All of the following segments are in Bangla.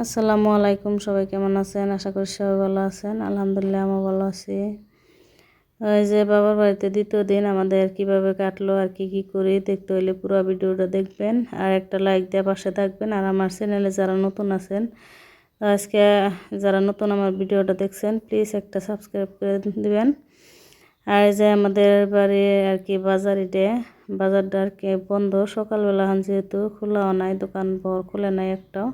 আসসালামু আলাইকুম, সবাই কেমন আছেন? আশা করি সবাই ভালো আছেন। আলহামদুলিল্লাহ আমিও ভালো আছি। এই যে বাবার বাড়িতে দ্বিতীয় দিন আমাদের কিভাবে কাটলো আর কি কি করি দেখতে হলে পুরো ভিডিওটা দেখবেন আর একটা লাইক দিয়ে পাশে থাকবেন। আর আমার চ্যানেলে যারা নতুন আছেন আজকে যারা নতুন আমার ভিডিওটা দেখছেন প্লিজ একটা সাবস্ক্রাইব করে দিবেন। আর এই যে আমাদের বাড়ি আর কি বাজারটা আর কি বন্ধ সকালবেলা, যেহেতু খোলাও নাই, দোকান খুলে নাই একটাও,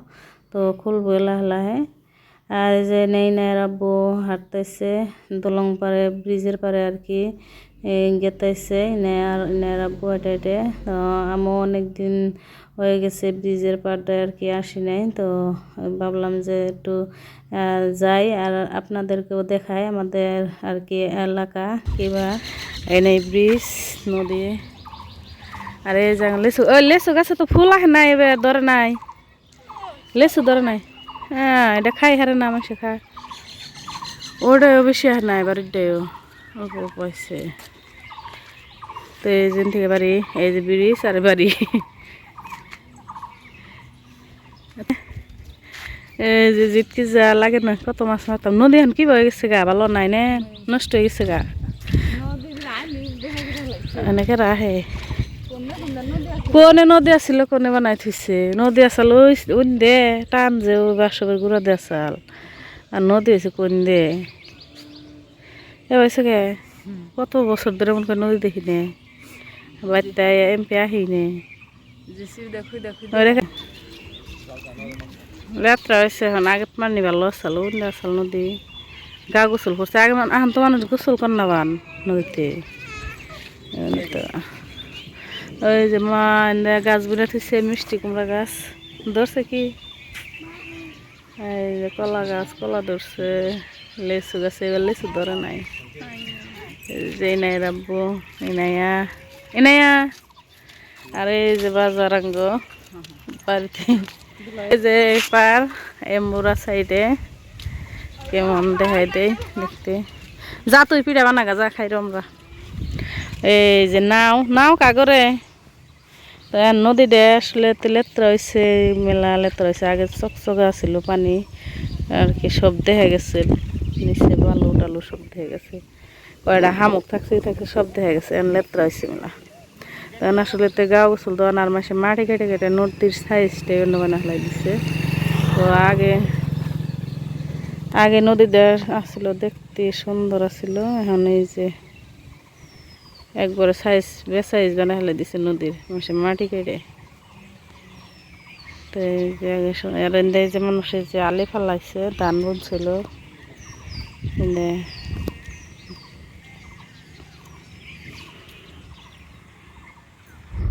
তো খুলবো লাহে। আর এই যে নেই আব্বু হাঁটতেছে দলং পারে, ব্রিজের পারে আর কি গেতাইছে নেয়ার আব্বু হেঁটে হেঁটে। তো আমিও অনেক দিন হয়ে গেছে ব্রিজের পাড়টায় আর কি আসি নাই, তো ভাবলাম যে একটু যাই আর আপনাদেরকেও দেখাই আমাদের আর কি এলাকা কিবা এনে ব্রিজ নদী। আর এই যে লেচু গাছে তো ফুল আহে নাই, এবার ধরে নাই, লেচু ধরে নাই। হ্যাঁ, এটা খাই হারে না মাসে খায়, ওটাও বেশি আহে নাই, বাড়িটাও অল্প অল্প আছে। তো এই যে থেকে বাড়ি, এই যে ব্রিজ আর বাড়ি। এই যে জিতকি যা লাগে না, কত মাছ মারতাম। নদী এখন কি হয়ে গেছে গা, ভালো নাই নে, নষ্ট হয়ে গেছে গা, এনেকে রাহে। কোনে নদী আসছিল, কোনে বানাই থইছে নদী আসাল ওই দে টান যে ওই বাসবের গুড়া দে আসাল, আর নদী হয়েছে কোন দে এ হয়েছে গে। কত বছর ধরে মনে করে নদী দেখি নে, বাড়িতে এমপি আহি নে, লেত্রা হয়েছে এখন। আগের মানি ভালো আসাল, ওই আসাল নদী, গা গোসল করছে আগে। এখন তো মানুষ গোসল কর না বান নদীতে। তো ওই যে মা গাছ বুনে থইছে, মিষ্টি কুমড়া গাছ ধরছে কি, এই যে কলা গাছ কলা ধরছে, লেচু গাছে এবার লেচু ধরে নাই। যে নাই রাব্বু ইনাইয়া ইনাইয়া। আর এই যে বাজার আঙ্গ বাড়িতে, এই যে পার এমবুরা সাইডে কেমন দেখাই দেয় দেখতে। যা তুই পিঠা বানা গা, যা খাই আমরা। এই যে নাও নাও কাগরে, তো নদীতে আসলে লেত্রা হয়েছে, মেলা লেত্রা হয়েছে। আগে চকচকা ছিল পানি আর কি, সব দেখা গেছে, নিচে বালু টালু সব দেখা গেছে, কয়টা হামুক থাকছে সব দেখা গেছে, এখন লেত্রা হয়েছে মেলা। তখন আসলে তো গাও গোসল তখন আর মাসে মাটি কেটে কেটে নদীর সাইজটাই অন্য বানা হলাই দিছে। তো আগে আগে নদীতে আসছিল, দেখতে সুন্দর আসছিল, এখন এই যে একবারে বেসাইজ বানা হলে দিছে নদীর মাসে মাটি কেটে। তো এই যে যে মানুষের যে আলি ফালাইছে, ধান বুনছিল।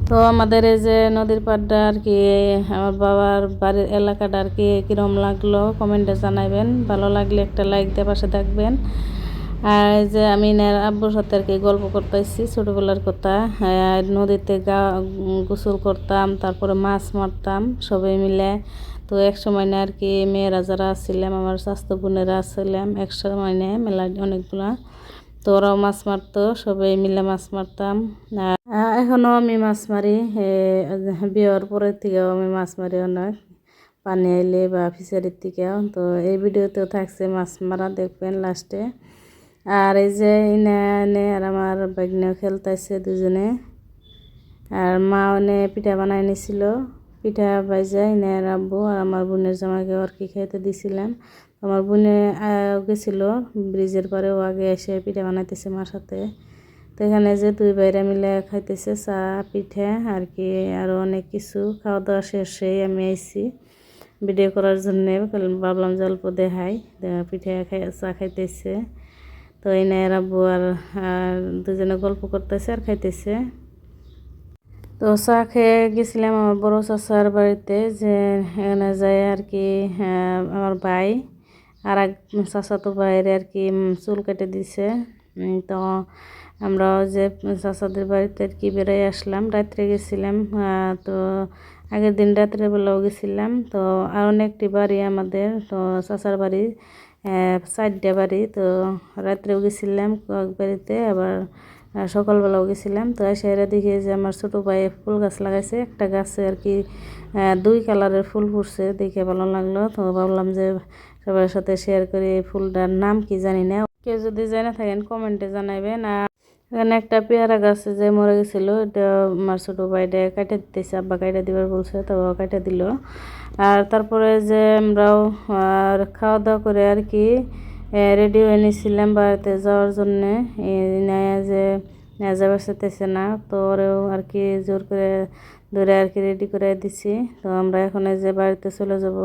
তো আমাদের এই যে নদীর পাড়টা আর কি, আমার বাবার বাড়ির এলাকাটা আর কি কীরকম লাগলো কমেন্টে জানাবেন। ভালো লাগলে একটা লাইক দিয়ে পাশে থাকবেন। আর এই যে আমি আব্বুর সাথে আর কি গল্প করতেছি ছোটোবেলার কথা। নদীতে গোসল করতাম, তারপরে মাছ মারতাম সবাই মিলে। তো এক সময় না আর কি মেয়েরা যারা আসছিলাম, আমার স্বাস্থ্য বোনেরা আসছিলাম, এক সময় না মেলা অনেকগুলা, তো ওরাও মাছ মারতো, সবাই মিলে মাছ মারতাম। এখনও আমি মাছ মারি, বিয়ের পরের থেকেও আমি মাছ মারি অনেক, পানি আইলে বা ফিশারির থেকেও। তো এই ভিডিওতেও থাকছে মাছ মারা, দেখবেন লাস্টে। আর এই যে এনে আর আমার বাগনেও খেলতেছে দুজনে। আর মা এনে পিঠা বানাই নিছিল, পিঠা বাইজা এনে আব্বু আর আমার বোনের জামাইকে আর কি খাইতে দিছিলাম। আমার বোনে গেছিল ব্রিজের পরেও, আগে এসে পিঠা বানাইতেছে মার সাথে। তো এখানে যে দুই ভাইরা মিলে খাইতেছে চা পিঠা আর কি, আরও অনেক কিছু। খাওয়া দাওয়া শেষে আমি আইছি ভিডিও করার জন্যে, ভাবলাম যে অল্প দেখাই। পিঠা চা খাইতেছে, তো এই নেয় আব্বু আর দুজনে গল্প করতেছে আর খাইতেছে। তো চা খেয়ে গেছিলাম আমার বড় চাচার বাড়িতে, যে এখানে যায় আর কি আমার ভাই আর এক চাচাতো ভাইয়ের আর কি চুল কেটে দিছে। তো আমরা যে চাচাদের বাড়িতে আর কি বেড়াই আসলাম, রাত্রে গেছিলাম। তো আগের দিন রাত্রের বেলাও গেছিলাম। তো আর অনেকটি বাড়ি আমাদের, তো চাচার বাড়ি 4টা বাড়ি, তো রাত্রেও গেছিলাম কয়েক বাড়িতে, আবার সকালবেলাও গেছিলাম। তো এসে দেখি যে আমার ছোটো ভাই ফুল গাছ লাগাইছে, একটা গাছে আর কি 2 কালারের ফুল ফুটছে, দেখে ভালো লাগলো। তো ভাবলাম যে সবার সাথে শেয়ার করি। এই ফুলটার নাম কি জানি না, কেউ যদি জেনে থাকেন কমেন্টে জানাবেন। আর এখানে একটা পেয়ারা গাছ যে মরে গেছিলো, এটা আমার ছোটো ভাইটা কাটে দিতেছে, আব্বা কাটে দিবার বলছে, তো কাটে দিল। আর তারপরে যে আমরাও আর খাওয়া দাওয়া করে আর কি রেডি হয়ে নিয়েছিলাম বাড়িতে যাওয়ার জন্যে। যে যাবার চাইতেছে না, তো ওরেও আর কি জোর করে ধরে আর কি রেডি করে দিছি। তো আমরা এখন এই যে বাড়িতে চলে যাব।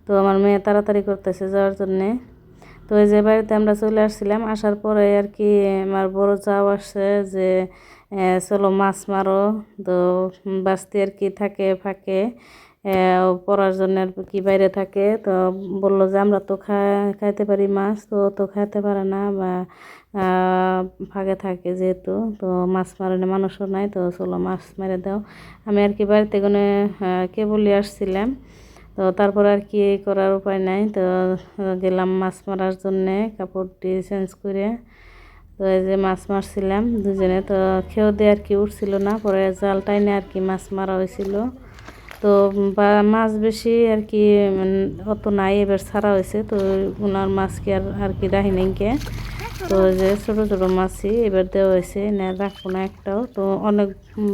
তো আমার মেয়ে তাড়াতাড়ি করতেছে যাওয়ার জন্যে। তো এই যে বাড়িতে আমরা চলে আসছিলাম, আসার পরে আর কি আমার বড় যাও আসছে যে চলো মাছ মারো। তো বাস্তি আর কি থাকে ফাঁকে পড়ার জন্য আর কি বাইরে থাকে। তো বললো যে আমরা তো খাইতে পারি মাছ, তো খাইতে পারে না বা ফাঁকে থাকে যেহেতু, তো মাছ মারানো মানুষও নাই, তো চলো মাছ মেরে দাও। আমি আর কি বাড়িতে কোনো কেবলই আসছিলাম। তো তারপর আর কি করার উপায় নাই, তো গেলাম মাছ মারার জন্যে কাপড়টি চেঞ্জ করে। তো এই যে মাছ মারছিলাম দুজনে, তো খেয়েও দিয়ে আর কি উঠছিল না, পরে জাল টাইনে আর কি মাছ মারা হয়েছিল। তো বা মাছ বেশি আর কি অত নাই, এবার ছাড়া হয়েছে। তো ওনার মাছ কি আর কি রাহি নেইকে, তো যে ছোটো ছোটো মাছই এবার দেওয়া হয়েছে, না রাখবো না একটাও। তো অনেক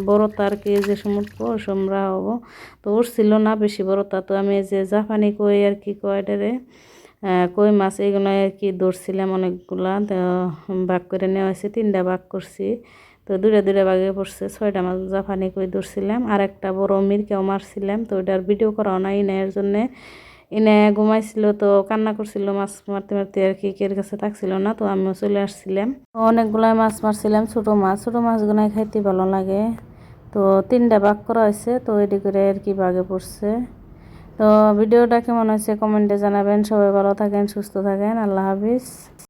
বড়তা আর কি যে সমুদ্র সোমরা হবো, তো উঠছিল না বেশি বড়তা। তো আমি যে জাপানি কই আর কি কয়টারে কই মাছ এইগুলো আর কি ধরছিলাম অনেকগুলা। তো ভাগ করে নেওয়া হয়েছে, 3টা ভাগ করছি। তো 2টা ভাগে পড়ছে, 6টা মাছ জাপানি কই ধরছিলাম। আর একটা বড় মিরকেও মারছিলাম, তো ওইটার ভিডিও করাও নাই এর জন্যে। এনে ঘুমাইছিল, তো কান্না করছিল মাছ মারতে মারতে আর কি, কের কাছে থাকছিল না। তো আমিও চলে আসছিলাম। অনেকগুলাই মাছ মারছিলাম, ছোটো মাছগুলাই খাইতে ভালো লাগে। তো 3টা ভাগ করা হয়েছে, তো এটি করে আর কি ভাগে পড়ছে। তো ভিডিওটা কেমন হয়েছে কমেন্টে জানাবেন। সবাই ভালো থাকেন, সুস্থ থাকেন, আল্লাহ হাফিজ।